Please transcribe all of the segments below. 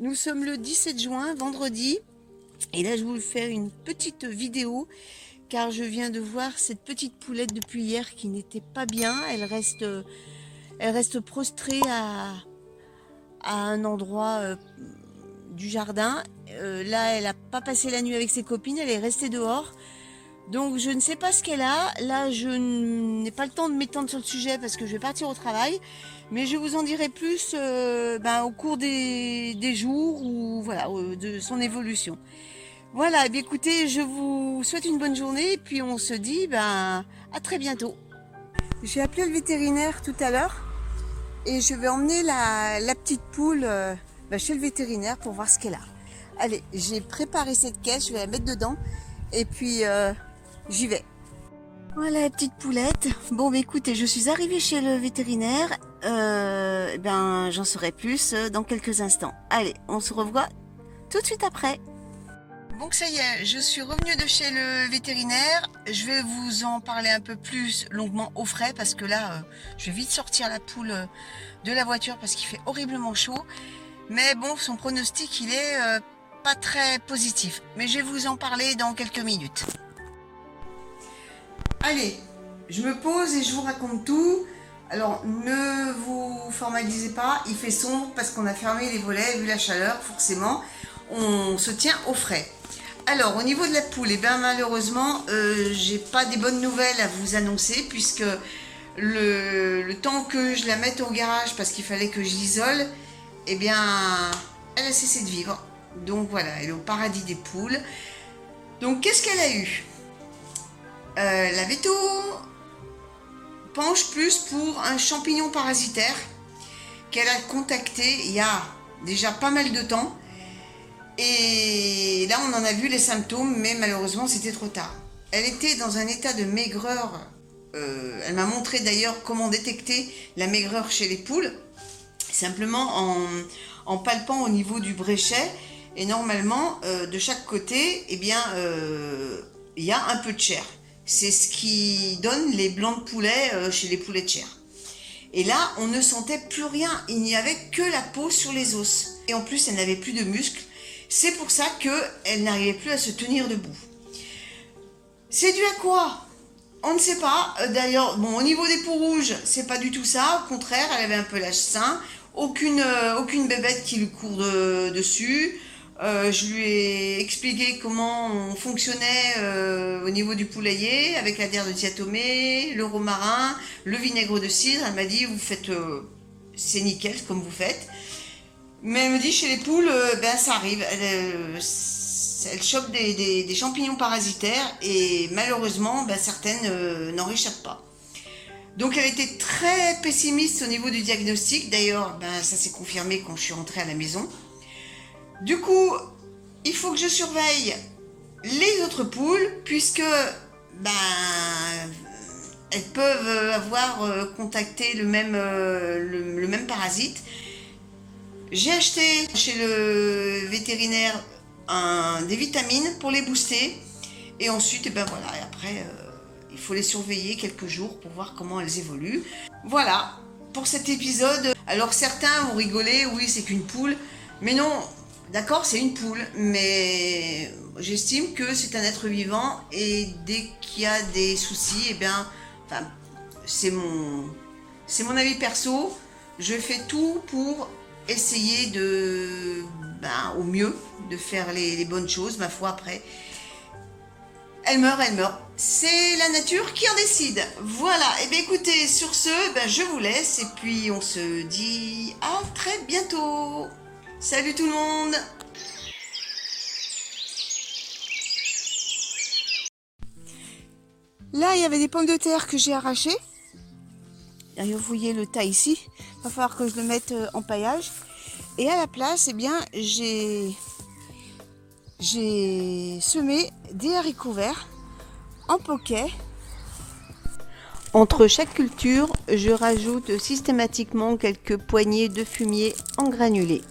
Nous sommes le 17 juin, vendredi, et là je vais vous faire une petite vidéo car je viens de voir cette petite poulette depuis hier qui n'était pas bien. Elle reste prostrée à un endroit du jardin. Là, elle n'a pas passé la nuit avec ses copines, elle est restée dehors. Donc je ne sais pas ce qu'elle a. Là, je n'ai pas le temps de m'étendre sur le sujet parce que je vais partir au travail. Mais je vous en dirai plus au cours des jours ou voilà, de son évolution. Voilà, bien écoutez, je vous souhaite une bonne journée et puis on se dit à très bientôt. J'ai appelé le vétérinaire tout à l'heure et je vais emmener la petite poule chez le vétérinaire pour voir ce qu'elle a. Allez, j'ai préparé cette caisse, je vais la mettre dedans et puis j'y vais. Voilà la petite poulette. Bon écoutez, je suis arrivée chez le vétérinaire. J'en saurai plus dans quelques instants. Allez, on se revoit tout de suite après. Bon, ça y est, je suis revenue de chez le vétérinaire. Je vais vous en parler un peu plus longuement au frais parce que là, je vais vite sortir la poule de la voiture parce qu'il fait horriblement chaud. Mais bon, son pronostic, il est pas très positif. Mais je vais vous en parler dans quelques minutes. Allez, je me pose et je vous raconte tout. Alors, ne vous formalisez pas, il fait sombre parce qu'on a fermé les volets, vu la chaleur, forcément, on se tient au frais. Alors, au niveau de la poule, malheureusement, j'ai pas des bonnes nouvelles à vous annoncer puisque le temps que je la mette au garage parce qu'il fallait que je l'isole, elle a cessé de vivre. Donc voilà, elle est au paradis des poules. Donc, qu'est-ce qu'elle a eu ? La véto penche plus pour un champignon parasitaire qu'elle a contacté il y a déjà pas mal de temps. Et là, on en a vu les symptômes, mais malheureusement, c'était trop tard. Elle était dans un état de maigreur. Elle m'a montré d'ailleurs comment détecter la maigreur chez les poules, simplement en palpant au niveau du bréchet. Et normalement, de chaque côté, il y a un peu de chair. C'est ce qui donne les blancs de poulet chez les poulets de chair. Et là, on ne sentait plus rien. Il n'y avait que la peau sur les os. Et en plus, elle n'avait plus de muscles. C'est pour ça qu'elle n'arrivait plus à se tenir debout. C'est dû à quoi ? On ne sait pas. D'ailleurs, au niveau des peaux rouges, c'est pas du tout ça. Au contraire, elle avait un pelage sain. Aucune bébête qui lui court dessus. Je lui ai expliqué comment on fonctionnait au niveau du poulailler avec la terre de diatomée, le romarin, le vinaigre de cidre. Elle m'a dit, vous faites, c'est nickel comme vous faites. Mais elle me dit, chez les poules, ça arrive. Elle chope des champignons parasitaires et malheureusement, certaines n'en réchappent pas. Donc elle était très pessimiste au niveau du diagnostic. D'ailleurs, ça s'est confirmé quand je suis rentrée à la maison. Du coup, il faut que je surveille les autres poules puisque elles peuvent avoir contacté le même parasite. J'ai acheté chez le vétérinaire des vitamines pour les booster et ensuite après il faut les surveiller quelques jours pour voir comment elles évoluent. Voilà pour cet épisode. Alors certains vont rigoler, oui c'est qu'une poule, mais non. D'accord, c'est une poule, mais j'estime que c'est un être vivant et dès qu'il y a des soucis, c'est mon avis perso. Je fais tout pour essayer au mieux de faire les bonnes choses. Ma foi, après, elle meurt. C'est la nature qui en décide. Voilà, écoutez, sur ce, je vous laisse et puis on se dit à très bientôt. Salut tout le monde! Là, il y avait des pommes de terre que j'ai arrachées. D'ailleurs, vous voyez le tas ici. Il va falloir que je le mette en paillage. Et à la place, j'ai semé des haricots verts en poquet. Entre chaque culture, je rajoute systématiquement quelques poignées de fumier en granulés.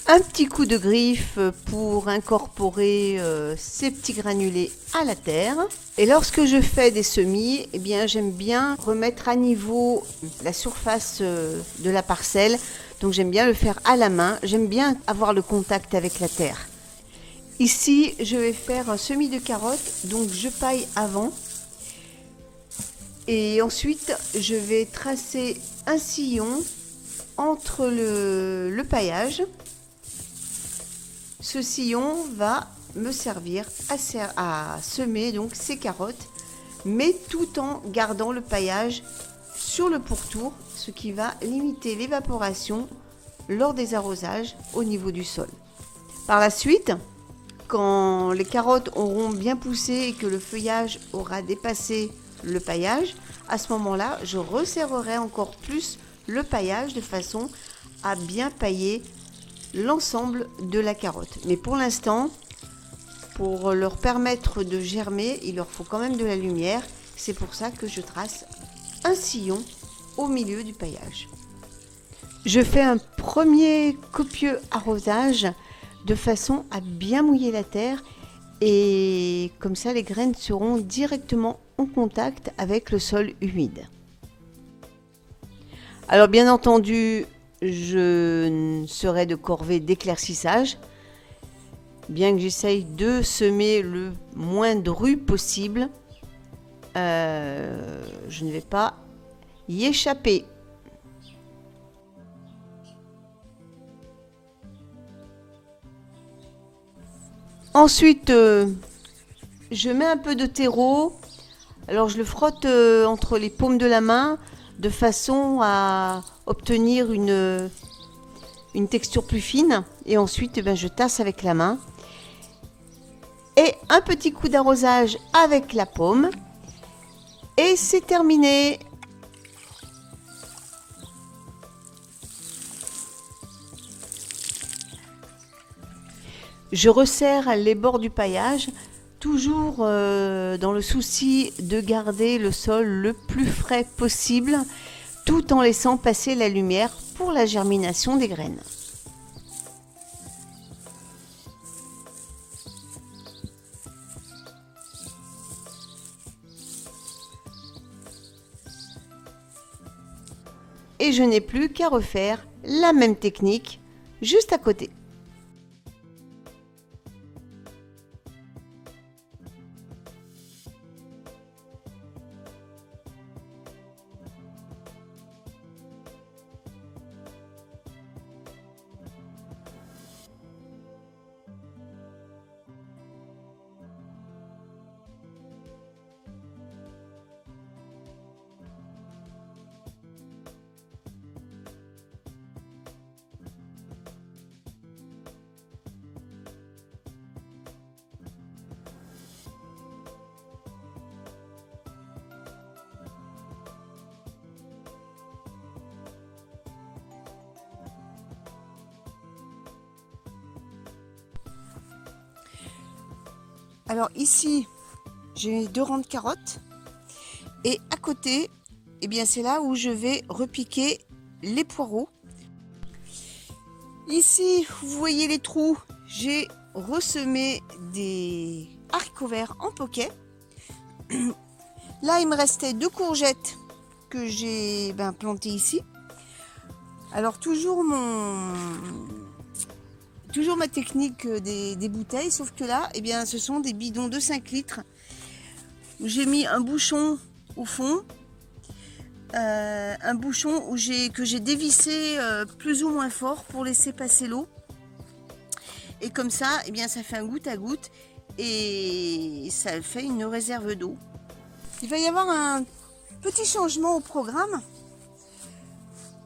Un petit coup de griffe pour incorporer ces petits granulés à la terre. Et lorsque je fais des semis, eh bien, j'aime bien remettre à niveau la surface de la parcelle. Donc j'aime bien le faire à la main. J'aime bien avoir le contact avec la terre. Ici, je vais faire un semis de carottes. Donc je paille avant. Et ensuite, je vais tracer un sillon entre le paillage. Ce sillon va me servir à semer donc ces carottes, mais tout en gardant le paillage sur le pourtour, ce qui va limiter l'évaporation lors des arrosages au niveau du sol. Par la suite, quand les carottes auront bien poussé et que le feuillage aura dépassé le paillage, à ce moment-là, je resserrerai encore plus le paillage de façon à bien pailler l'ensemble de la carotte. Mais pour l'instant, pour leur permettre de germer, il leur faut quand même de la lumière. C'est pour ça que je trace un sillon au milieu du paillage. Je fais un premier copieux arrosage de façon à bien mouiller la terre et comme ça les graines seront directement en contact avec le sol humide. Alors bien entendu, je serai de corvée d'éclaircissage, bien que j'essaye de semer le moins de rue possible, je ne vais pas y échapper. Ensuite, je mets un peu de terreau, alors je le frotte entre les paumes de la main de façon à obtenir une texture plus fine et ensuite je tasse avec la main et un petit coup d'arrosage avec la paume et c'est terminé. Je resserre les bords du paillage, toujours dans le souci de garder le sol le plus frais possible, tout en laissant passer la lumière pour la germination des graines. Et je n'ai plus qu'à refaire la même technique juste à côté. Alors ici, j'ai 2 rangs de carottes et à côté, eh bien c'est là où je vais repiquer les poireaux. Ici, vous voyez les trous, j'ai ressemé des haricots verts en poquet. Là, il me restait 2 courgettes que j'ai plantées ici. Alors toujours ma technique des bouteilles, sauf que là, eh bien, ce sont des bidons de 5 litres où j'ai mis un bouchon au fond, un bouchon que j'ai dévissé plus ou moins fort pour laisser passer l'eau. Et comme ça, eh bien, ça fait un goutte à goutte et ça fait une réserve d'eau. Il va y avoir un petit changement au programme.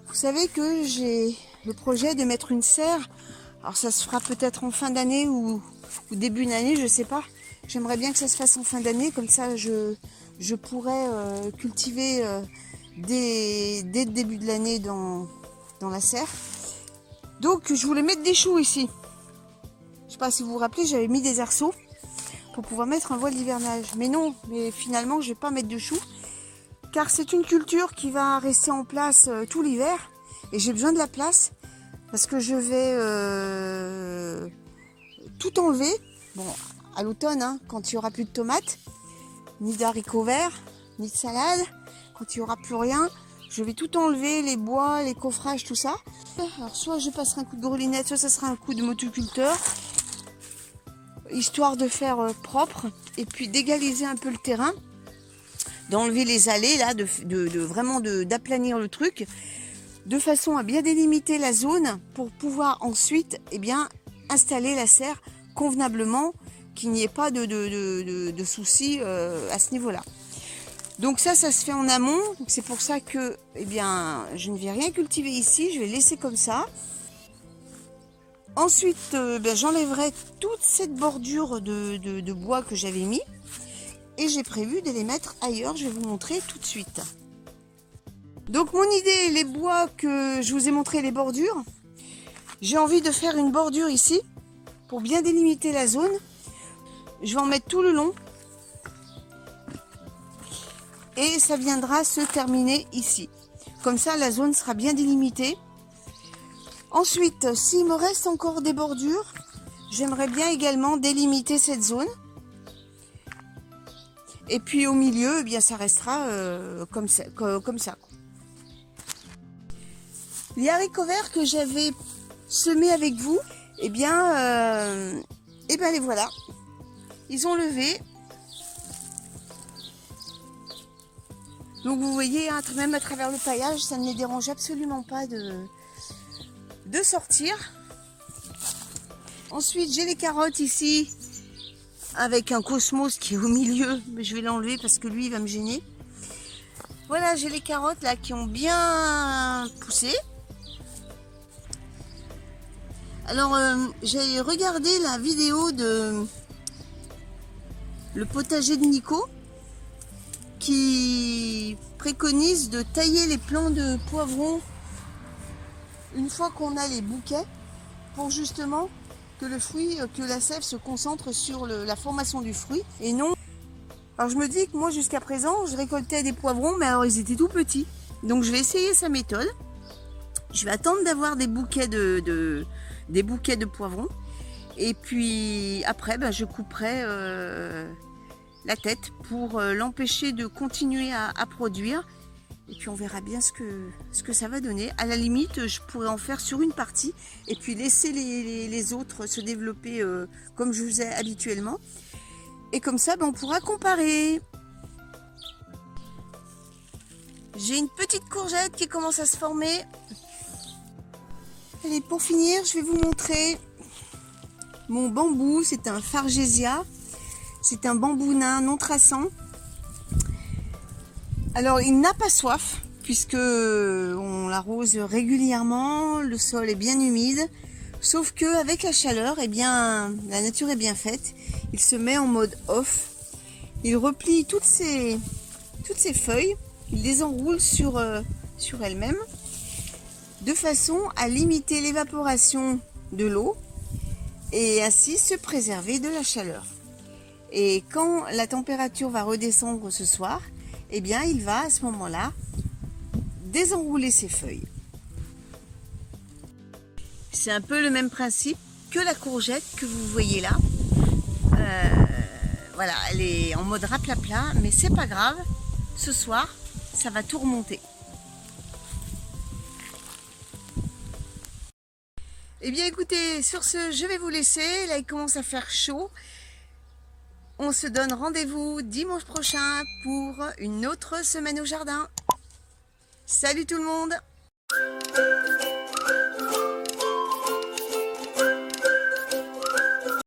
Vous savez que j'ai le projet de mettre une serre. Alors ça se fera peut-être en fin d'année ou début d'année, je ne sais pas. J'aimerais bien que ça se fasse en fin d'année, comme ça je pourrais cultiver dès le début de l'année dans la serre. Donc je voulais mettre des choux ici. Je ne sais pas si vous vous rappelez, j'avais mis des arceaux pour pouvoir mettre un voile d'hivernage. Mais non, mais finalement je ne vais pas mettre de choux, car c'est une culture qui va rester en place tout l'hiver et j'ai besoin de la place. parce que je vais tout enlever. Bon, à l'automne, hein, quand il n'y aura plus de tomates, ni d'haricots verts, ni de salade, quand il n'y aura plus rien, je vais tout enlever, les bois, les coffrages, tout ça. Alors soit je passerai un coup de grelinette, soit ça sera un coup de motoculteur, histoire de faire propre et puis d'égaliser un peu le terrain, d'enlever les allées là, vraiment d'aplanir le truc, de façon à bien délimiter la zone pour pouvoir ensuite installer la serre convenablement, qu'il n'y ait pas de soucis à ce niveau-là. Donc ça se fait en amont. C'est pour ça que je ne vais rien cultiver ici, je vais laisser comme ça. Ensuite, j'enlèverai toute cette bordure de bois que j'avais mis et j'ai prévu de les mettre ailleurs. Je vais vous montrer tout de suite. Donc mon idée, les bois que je vous ai montré, les bordures, j'ai envie de faire une bordure ici pour bien délimiter la zone. Je vais en mettre tout le long et ça viendra se terminer ici. Comme ça, la zone sera bien délimitée. Ensuite, s'il me reste encore des bordures, j'aimerais bien également délimiter cette zone. Et puis au milieu, ça restera comme ça. Les haricots verts que j'avais semés avec vous, les voilà. Ils ont levé. Donc vous voyez, hein, même à travers le paillage, ça ne les dérange absolument pas de sortir. Ensuite, j'ai les carottes ici avec un cosmos qui est au milieu, mais je vais l'enlever parce que lui il va me gêner. Voilà, j'ai les carottes là qui ont bien poussé. Alors j'ai regardé la vidéo de le potager de Nico qui préconise de tailler les plants de poivrons une fois qu'on a les bouquets, pour justement que la sève se concentre sur la formation du fruit et non. Alors je me dis que moi jusqu'à présent je récoltais des poivrons, mais alors ils étaient tout petits. Donc je vais essayer sa méthode. Je vais attendre d'avoir des bouquets de poivrons et puis après je couperai la tête pour l'empêcher de continuer à produire. Et puis on verra bien ce que ça va donner. À la limite, je pourrais en faire sur une partie et puis laisser les autres se développer comme je faisais habituellement. Et comme ça, on pourra comparer. J'ai une petite courgette qui commence à se former. Allez, pour finir, je vais vous montrer mon bambou. C'est un Fargesia. C'est un bambou nain non traçant. Alors il n'a pas soif puisque on l'arrose régulièrement, le sol est bien humide, sauf que avec la chaleur, la nature est bien faite. Il se met en mode off, il replie toutes ses feuilles, il les enroule sur elles-mêmes de façon à limiter l'évaporation de l'eau et ainsi se préserver de la chaleur. Et quand la température va redescendre ce soir, il va à ce moment-là désenrouler ses feuilles. C'est un peu le même principe que la courgette que vous voyez là. Voilà, elle est en mode raplapla, mais c'est pas grave. Ce soir, ça va tout remonter. Eh bien écoutez, sur ce, je vais vous laisser. Là, il commence à faire chaud. On se donne rendez-vous dimanche prochain pour une autre semaine au jardin. Salut tout le monde!